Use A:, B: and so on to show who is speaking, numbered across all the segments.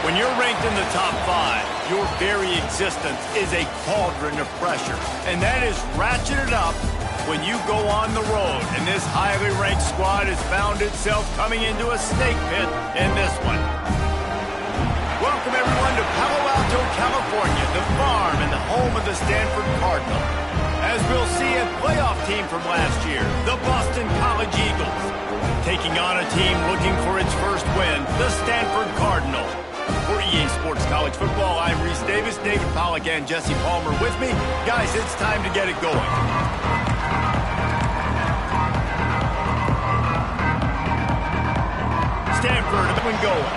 A: When you're ranked in the top 5, your very existence is a cauldron of pressure. And that is ratcheted up when you go on the road. And this highly ranked squad has found itself coming into a snake pit in this one. Welcome, everyone, to Palo Alto, California, the farm and the home of the Stanford Cardinal. As we'll see, a playoff team from last year, the Boston College Eagles, taking on a team looking for its first win, the Stanford Cardinal. For EA Sports College Football, I'm Reese Davis, David Pollack, and Jesse Palmer with me. Guys, it's time to get it going. Stanford up and going.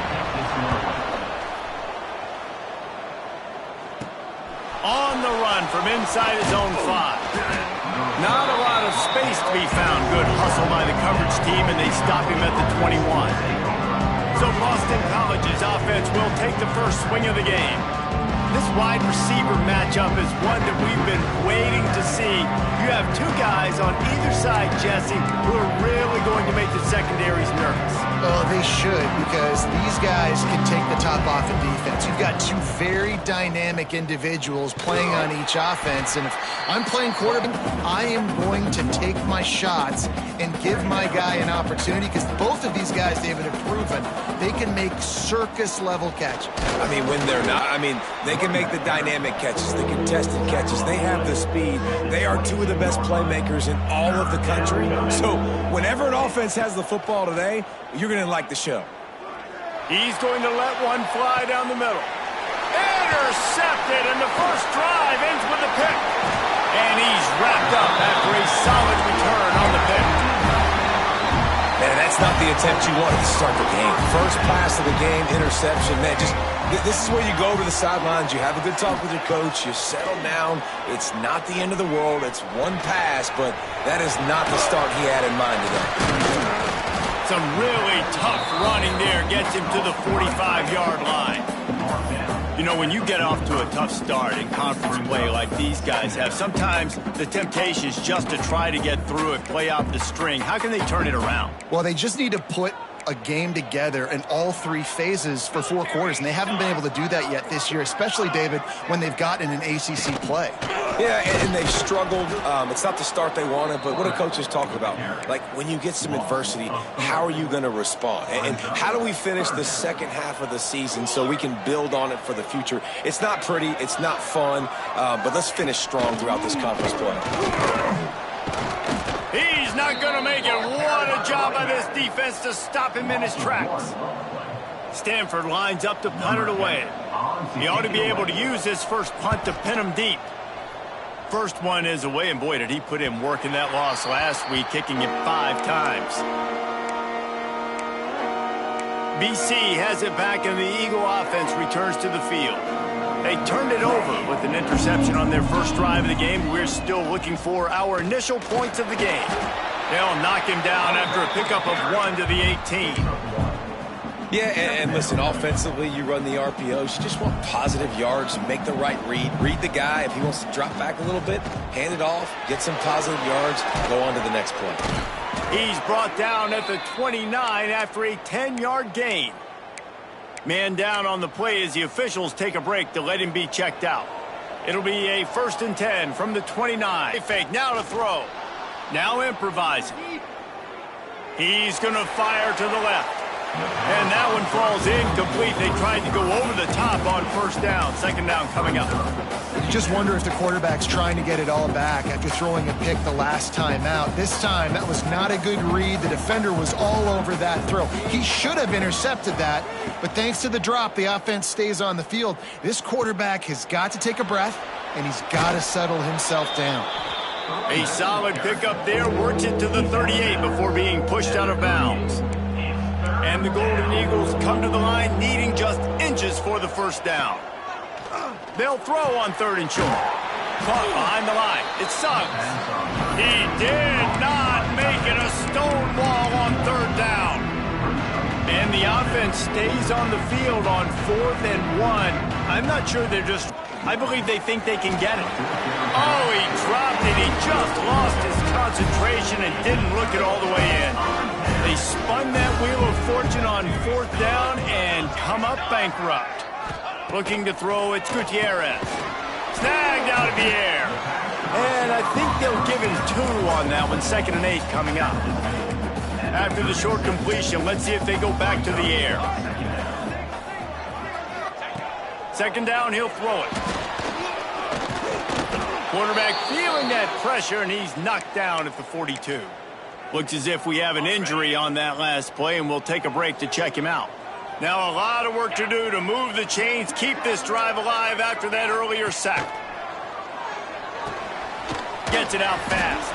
A: On the run from inside his own 5. Not a lot of space to be found. Good hustle by the coverage team, and they stop him at the 21. So Boston College's offense will take the first swing of the game. This wide receiver matchup is one that we've been waiting to see. You have two guys on either side, Jesse, who are really going to make the secondaries nervous.
B: Oh, they should, because these guys can take the top off in defense. You've got two very dynamic individuals playing on each offense, and if I'm playing quarterback, I am going to take my shots and give my guy an opportunity, because both of these guys, David, have proven they can make circus-level catches.
C: I mean, when they're not, they can make the dynamic catches, the contested catches. They have the speed. They are two of the best playmakers in all of the country. So whenever an offense has the football today, you're going to like the show.
A: He's going to let one fly down the middle. Intercepted, and the first drive ends with a pick. And he's wrapped up after a solid return on the pick.
C: Man, that's not the attempt you wanted to start the game. First pass of the game, interception. Man, this is where you go over the sidelines. You have a good talk with your coach. You settle down. It's not the end of the world. It's one pass, but that is not the start he had in mind today.
A: Some really tough running there gets him to the 45-yard line. You know, when you get off to a tough start in conference play like these guys have, sometimes the temptation is just to try to get through it, play out the string. How can they turn it around?
B: Well, they just need to put a game together in all 3 phases for 4 quarters, and they haven't been able to do that yet this year, especially, David, when they've gotten an ACC play.
C: Yeah, and they've struggled. It's not the start they wanted, but what do coaches talk about? Like, when you get some adversity, how are you going to respond? And how do we finish the second half of the season so we can build on it for the future? It's not pretty, it's not fun, but let's finish strong throughout this conference play.
A: He's not going to make it. What a job by this defense to stop him in his tracks. Stanford lines up to punt it away. He ought to be able to use his first punt to pin him deep. First one is away, and boy, did he put in work in that loss last week, kicking it 5 times. BC has it back, and the Eagle offense returns to the field. They turned it over with an interception on their first drive of the game. We're still looking for our initial points of the game. They'll knock him down after a pickup of 1 to the 18.
C: Yeah, and listen, offensively, you run the RPOs. You just want positive yards, make the right read. Read the guy. If he wants to drop back a little bit, hand it off, get some positive yards, go on to the next play.
A: He's brought down at the 29 after a 10-yard gain. Man down on the play as the officials take a break to let him be checked out. It'll be a 1st and 10 from the 29. Fake, now to throw. Now improvising. He's going to fire to the left. And that one falls incomplete. They tried to go over the top on 1st down. 2nd down coming up.
B: You just wonder if the quarterback's trying to get it all back after throwing a pick the last time out. This time, that was not a good read. The defender was all over that throw. He should have intercepted that, but thanks to the drop, the offense stays on the field. This quarterback has got to take a breath, and he's got to settle himself down.
A: A solid pickup there, works it to the 38 before being pushed out of bounds. And the Golden Eagles come to the line needing just inches for the 1st down. They'll throw on 3rd and short. Caught behind the line. It's Suggs. He did not make it. A stone wall on 3rd down. And the offense stays on the field on 4th and 1. I'm not sure they're just... I believe they think they can get it. Oh, he dropped it. He just lost his concentration and didn't look it all the way in. They spun that wheel of fortune on 4th down and come up bankrupt. Looking to throw, it's Gutierrez. Snagged out of the air. And I think they'll give him 2 on that one, 2nd and 8 coming up. After the short completion, let's see if they go back to the air. 2nd down, he'll throw it. Quarterback feeling that pressure, and he's knocked down at the 42. Looks as if we have an injury on that last play, and we'll take a break to check him out. Now a lot of work to do to move the chains, keep this drive alive after that earlier sack. Gets it out fast.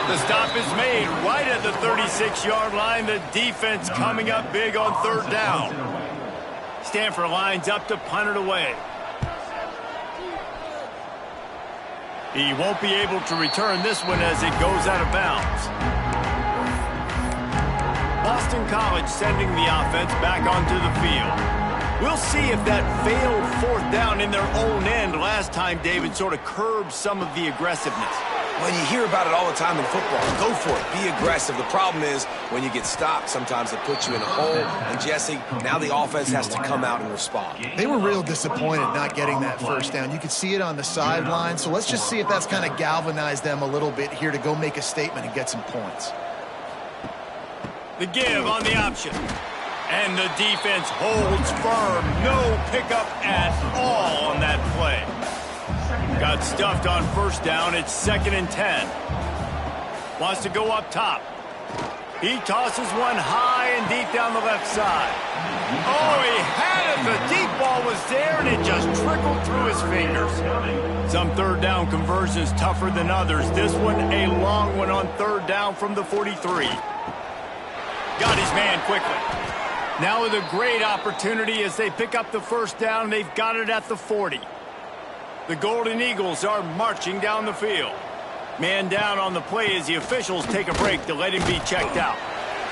A: The stop is made right at the 36-yard line. The defense coming up big on 3rd down. Stanford lines up to punt it away. He won't be able to return this one as it goes out of bounds. Boston College sending the offense back onto the field. We'll see if that failed 4th down in their own end last time, David, sort of curbed some of the aggressiveness.
C: When you hear about it all the time in football, go for it. Be aggressive. The problem is when you get stopped, sometimes it puts you in a hole. And, Jesse, now the offense has to come out and respond.
B: They were real disappointed not getting that 1st down. You could see it on the sideline. So let's just see if that's kind of galvanized them a little bit here to go make a statement and get some points.
A: The give on the option. And the defense holds firm. No pickup at all on that play. Got stuffed on 1st down. It's 2nd and 10. Wants to go up top. He tosses one high and deep down the left side. Oh, he had it. The deep ball was there, and it just trickled through his fingers. Some 3rd down conversions tougher than others. This one, a long one on 3rd down from the 43. Got his man quickly. Now with a great opportunity as they pick up the 1st down. They've got it at the 40. The Golden Eagles are marching down the field. Man down on the play as the officials take a break to let him be checked out.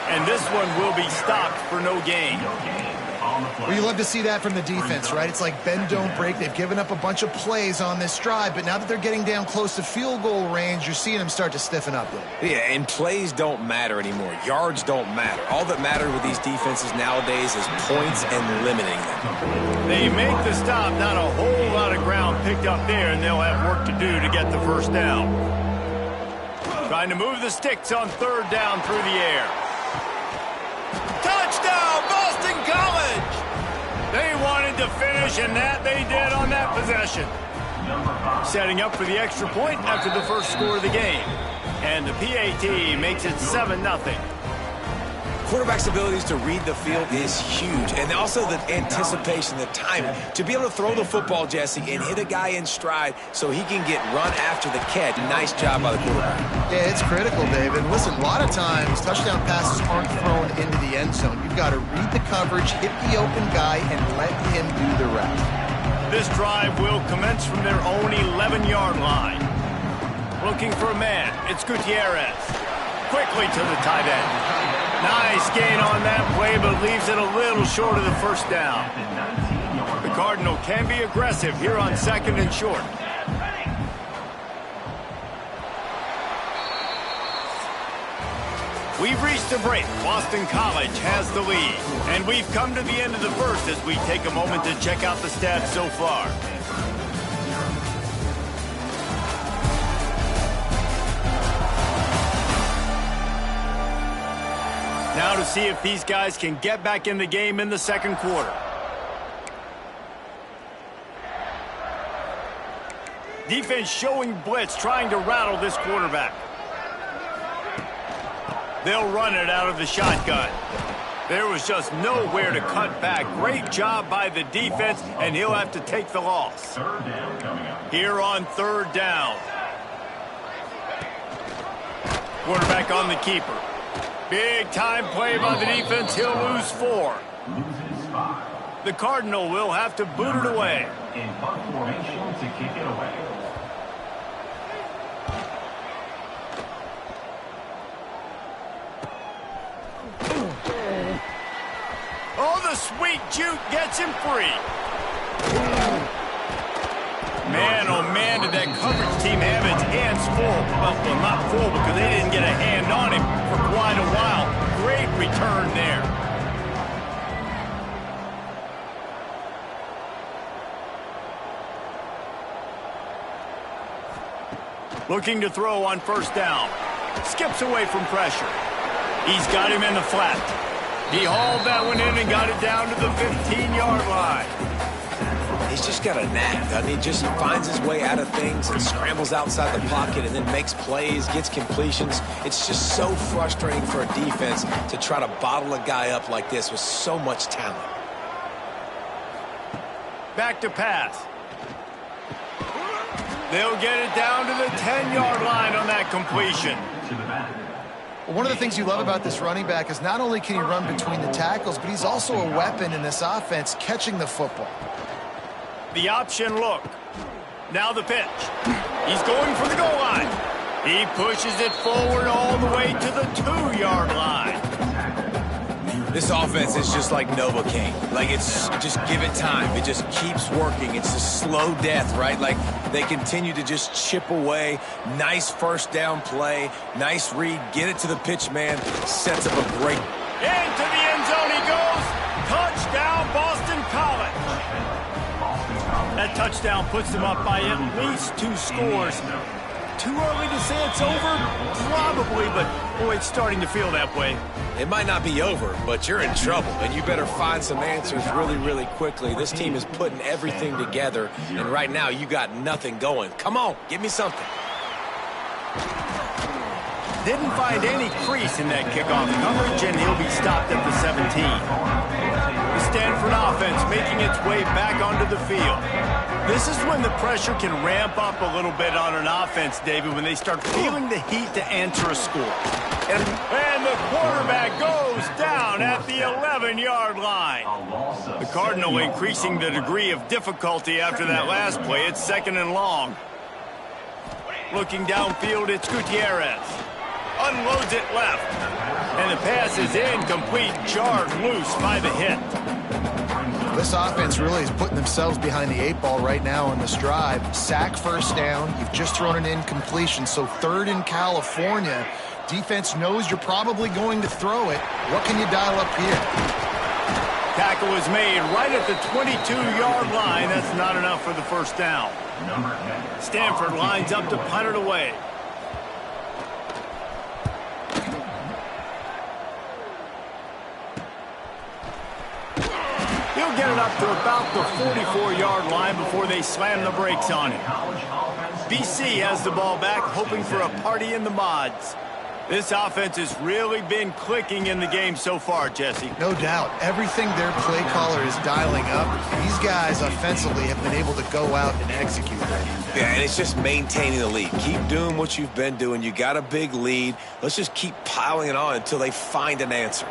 A: And this one will be stopped for no gain.
B: Well, you love to see that from the defense, right? It's like bend, don't break. They've given up a bunch of plays on this drive, but now that they're getting down close to field goal range, you're seeing them start to stiffen up there.
C: Yeah, and plays don't matter anymore. Yards don't matter. All that matters with these defenses nowadays is points and limiting them.
A: They make the stop, not a whole lot of ground picked up there, and they'll have work to do to get the 1st down. Trying to move the sticks on 3rd down through the air. Touchdown, Boston College! They wanted to finish, and that they did on that possession. Setting up for the extra point after the first score of the game. And the PAT makes it 7-0.
C: Quarterback's abilities to read the field is huge. And also the anticipation, the timing. To be able to throw the football, Jesse, and hit a guy in stride so he can get run after the catch. Nice job by the quarterback.
B: Yeah, it's critical, David. Listen, a lot of times touchdown passes aren't thrown into the end zone. You've got to read the coverage, hit the open guy, and let him do the rest.
A: This drive will commence from their own 11-yard line. Looking for a man. It's Gutierrez. Quickly to the tight end. Nice gain on that play, but leaves it a little short of the 1st down. The Cardinal can be aggressive here on 2nd and short. We've reached a break. Boston College has the lead. And we've come to the end of the 1st as we take a moment to check out the stats so far. Now to see if these guys can get back in the game in the 2nd quarter. Defense showing blitz, trying to rattle this quarterback. They'll run it out of the shotgun. There was just nowhere to cut back. Great job by the defense, and he'll have to take the loss. Here on 3rd down. Quarterback on the keeper. Big time play by the defense. He'll lose 4. The Cardinal will have to boot it away.
D: In punt formation to kick it away.
A: Oh, the sweet juke gets him free. Man, oh man, did that coverage team have its hands full. Well, not full because they didn't get a hand on him for quite a while. Great return there. Looking to throw on first down. Skips away from pressure. He's got him in the flat. He hauled that one in and got it down to the 15-yard line.
C: He's just got a knack, doesn't he? He finds his way out of things and scrambles outside the pocket and then makes plays, gets completions. It's just so frustrating for a defense to try to bottle a guy up like this with so much talent.
A: Back to pass. They'll get it down to the 10-yard line on that completion.
B: Well, one of the things you love about this running back is not only can he run between the tackles, but he's also a weapon in this offense catching the football.
A: The option look. Now the pitch. He's going for the goal line. He pushes it forward all the way to the 2-yard line.
C: This offense is just like Novocaine. Like, it's just give it time. It just keeps working. It's a slow death, right? Like, they continue to just chip away. Nice first down play. Nice read. Get it to the pitch man. Sets up a great...
A: Into the end zone he goes. Touchdown, Boston College. That touchdown puts them up by at least 2 scores. Too early to say it's over? Probably, but boy, it's starting to feel that way.
C: It might not be over, but you're in trouble, and you better find some answers really, really quickly. This team is putting everything together, and right now you got nothing going. Come on, give me something.
A: Didn't find any crease in that kickoff coverage, and he'll be stopped at the 17. The Stanford offense making its way back onto the field. This is when the pressure can ramp up a little bit on an offense, David, when they start feeling the heat to answer a score. And the quarterback goes down at the 11-yard line. The Cardinal increasing the degree of difficulty after that last play. It's 2nd and long. Looking downfield, it's Gutierrez. Unloads it left. And the pass is incomplete, jarred loose by the hit.
B: This offense really is putting themselves behind the 8 ball right now on this drive. Sack first down. You've just thrown an incompletion, so 3rd in California. Defense knows you're probably going to throw it. What can you dial up here?
A: Tackle is made right at the 22-yard line. That's not enough for the first down. Stanford lines up to punt it away. He'll get it up to about the 44-yard line before they slam the brakes on him. BC has the ball back, hoping for a party in the mods. This offense has really been clicking in the game so far, Jesse.
B: No doubt. Everything their play caller is dialing up, these guys offensively have been able to go out and execute that.
C: Yeah, and it's just maintaining the lead. Keep doing what you've been doing. You got a big lead. Let's just keep piling it on until they find an answer.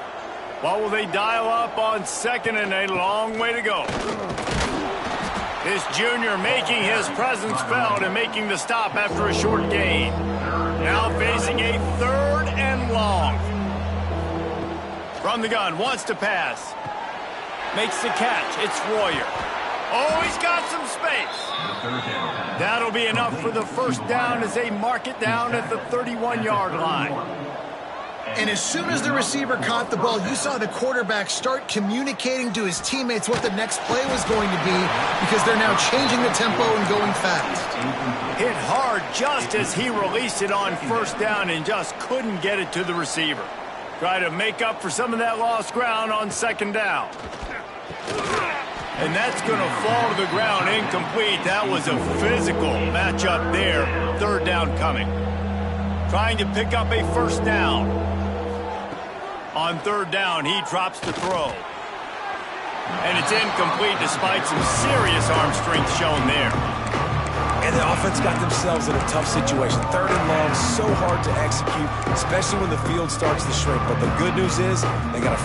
A: What will they dial up on 2nd and a long way to go? This junior making his presence felt and making the stop after a short gain. Now facing a 3rd and long. From the gun, wants to pass. Makes the catch. It's Royer. Oh, he's got some space. That'll be enough for the first down as they mark it down at the 31-yard line.
B: And as soon as the receiver caught the ball, you saw the quarterback start communicating to his teammates what the next play was going to be because they're now changing the tempo and going fast.
A: Hit hard just as he released it on first down and just couldn't get it to the receiver. Try to make up for some of that lost ground on 2nd down. And that's going to fall to the ground incomplete. That was a physical matchup there. 3rd down coming. Trying to pick up a first down. On 3rd down, he drops to throw. And it's incomplete despite some serious arm strength shown there.
C: And the offense got themselves in a tough situation. 3rd and long, so hard to execute, especially when the field starts to shrink. But the good news is they got a